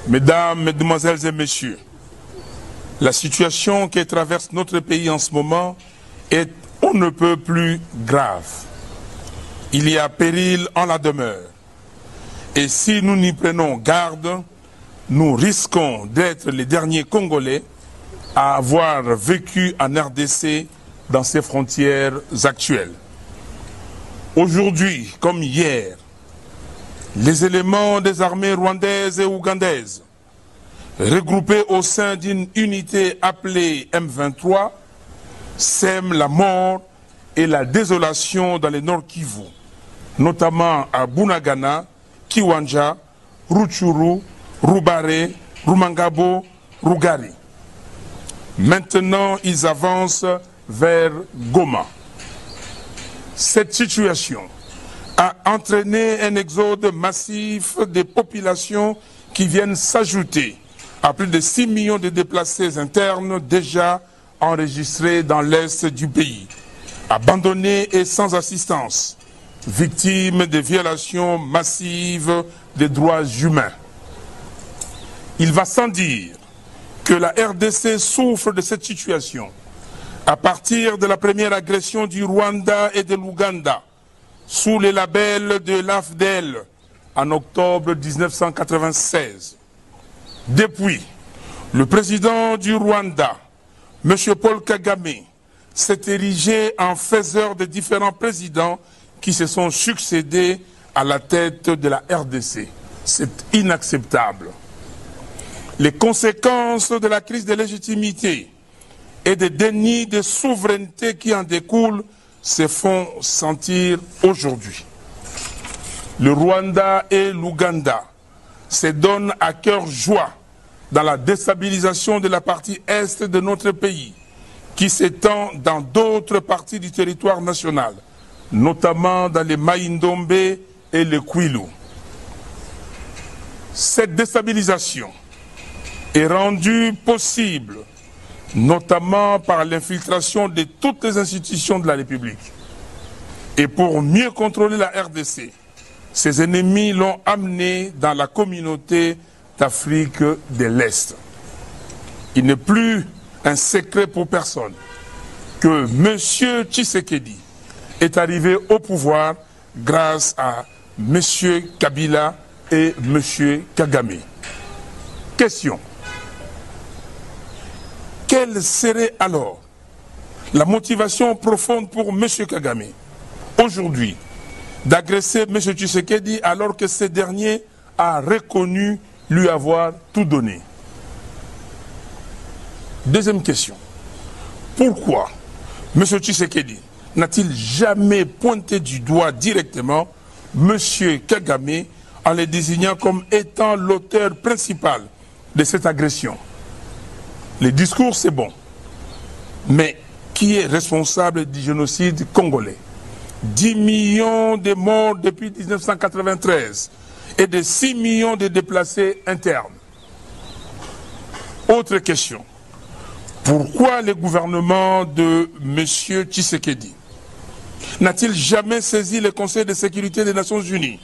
Mesdames, Mesdemoiselles et Messieurs, la situation qui traverse notre pays en ce moment est on ne peut plus grave. Il y a péril en la demeure. Et si nous n'y prenons garde, nous risquons d'être les derniers Congolais à avoir vécu en RDC dans ses frontières actuelles. Aujourd'hui, comme hier, les éléments des armées rwandaises et ougandaises, regroupés au sein d'une unité appelée M23, sèment la mort et la désolation dans le Nord Kivu, notamment à Bunagana, Kiwanja, Rutshuru, Rubare, Rumangabo, Rugari. Maintenant, ils avancent vers Goma. Cette situation a entraîné un exode massif des populations qui viennent s'ajouter à plus de 6 millions de déplacés internes déjà enregistrés dans l'est du pays, abandonnés et sans assistance, victimes de violations massives des droits humains. Il va sans dire que la RDC souffre de cette situation à partir de la première agression du Rwanda et de l'Ouganda sous les labels de l'AFDEL en octobre 1996. Depuis, le président du Rwanda, M. Paul Kagame, s'est érigé en faiseur de différents présidents qui se sont succédés à la tête de la RDC. C'est inacceptable. Les conséquences de la crise de légitimité et des dénis de souveraineté qui en découlent se font sentir aujourd'hui. Le Rwanda et l'Ouganda se donnent à cœur joie dans la déstabilisation de la partie est de notre pays, qui s'étend dans d'autres parties du territoire national, notamment dans les Maïndombe et les Kwilu. Cette déstabilisation est rendue possible notamment par l'infiltration de toutes les institutions de la République. Et pour mieux contrôler la RDC, ses ennemis l'ont amené dans la communauté d'Afrique de l'Est. Il n'est plus un secret pour personne que M. Tshisekedi est arrivé au pouvoir grâce à M. Kabila et M. Kagame. Question. Quelle serait alors la motivation profonde pour M. Kagame, aujourd'hui, d'agresser M. Tshisekedi alors que ce dernier a reconnu lui avoir tout donné? Deuxième question. Pourquoi M. Tshisekedi n'a-t-il jamais pointé du doigt directement M. Kagame en le désignant comme étant l'auteur principal de cette agression? Les discours, c'est bon. Mais qui est responsable du génocide congolais? 10 millions de morts depuis 1993 et de 6 millions de déplacés internes. Autre question. Pourquoi le gouvernement de M. Tshisekedi n'a-t-il jamais saisi le Conseil de sécurité des Nations Unies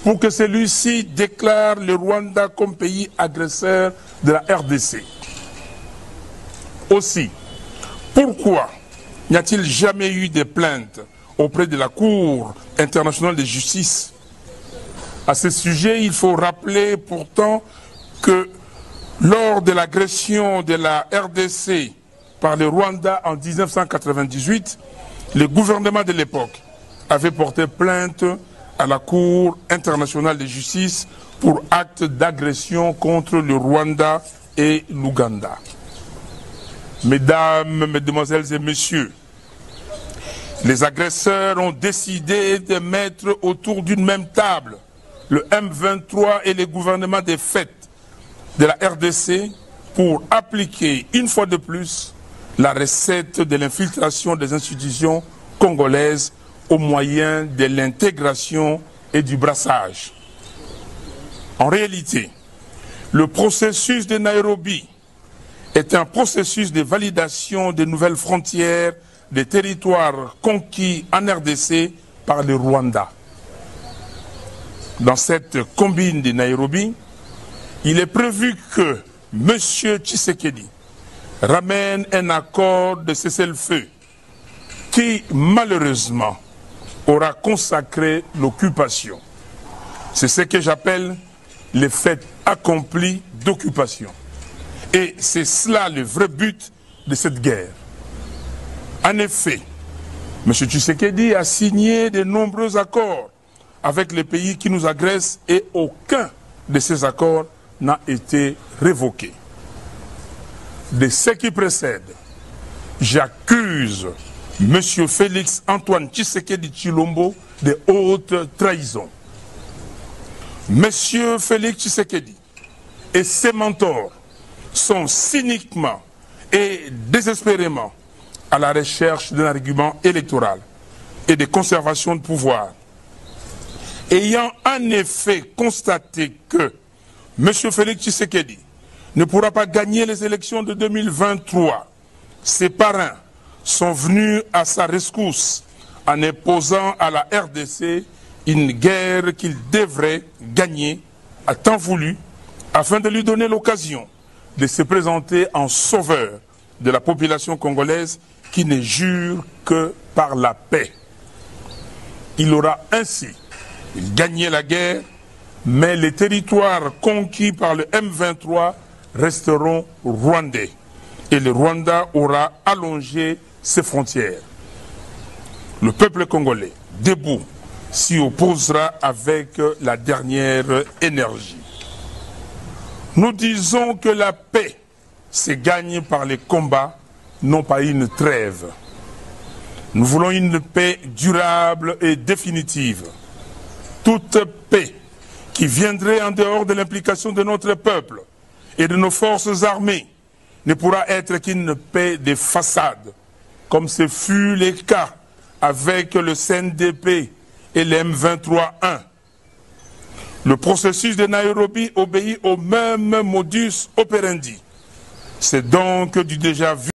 pour que celui-ci déclare le Rwanda comme pays agresseur de la RDC? Aussi, pourquoi n'y a-t-il jamais eu de plaintes auprès de la Cour internationale de justice? À ce sujet, il faut rappeler pourtant que lors de l'agression de la RDC par le Rwanda en 1998, le gouvernement de l'époque avait porté plainte à la Cour internationale de justice pour acte d'agression contre le Rwanda et l'Ouganda. Mesdames, Mesdemoiselles et Messieurs, les agresseurs ont décidé de mettre autour d'une même table le M23 et les gouvernements des fêtes de la RDC pour appliquer une fois de plus la recette de l'infiltration des institutions congolaises au moyen de l'intégration et du brassage. En réalité, le processus de Nairobi est un processus de validation des nouvelles frontières des territoires conquis en RDC par le Rwanda. Dans cette combine de Nairobi, il est prévu que M. Tshisekedi ramène un accord de cessez-le-feu qui, malheureusement, aura consacré l'occupation. C'est ce que j'appelle les faits accomplis d'occupation. Et c'est cela le vrai but de cette guerre. En effet, M. Tshisekedi a signé de nombreux accords avec les pays qui nous agressent et aucun de ces accords n'a été révoqué. De ce qui précède, j'accuse M. Félix Antoine Tshisekedi Tshilombo de haute trahison. M. Félix Tshisekedi et ses mentors sont cyniquement et désespérément à la recherche d'un argument électoral et de conservation de pouvoir. Ayant en effet constaté que M. Félix Tshisekedi ne pourra pas gagner les élections de 2023, ses parrains sont venus à sa rescousse en imposant à la RDC une guerre qu'il devrait gagner à temps voulu afin de lui donner l'occasion de se présenter en sauveur de la population congolaise qui ne jure que par la paix. Il aura ainsi gagné la guerre, mais les territoires conquis par le M23 resteront rwandais et le Rwanda aura allongé ses frontières. Le peuple congolais, debout, s'y opposera avec la dernière énergie. Nous disons que la paix se gagne par les combats, non pas une trêve. Nous voulons une paix durable et définitive. Toute paix qui viendrait en dehors de l'implication de notre peuple et de nos forces armées ne pourra être qu'une paix de façade, comme ce fut le cas avec le CNDP et le M23-1. Le processus de Nairobi obéit au même modus operandi. C'est donc du déjà vu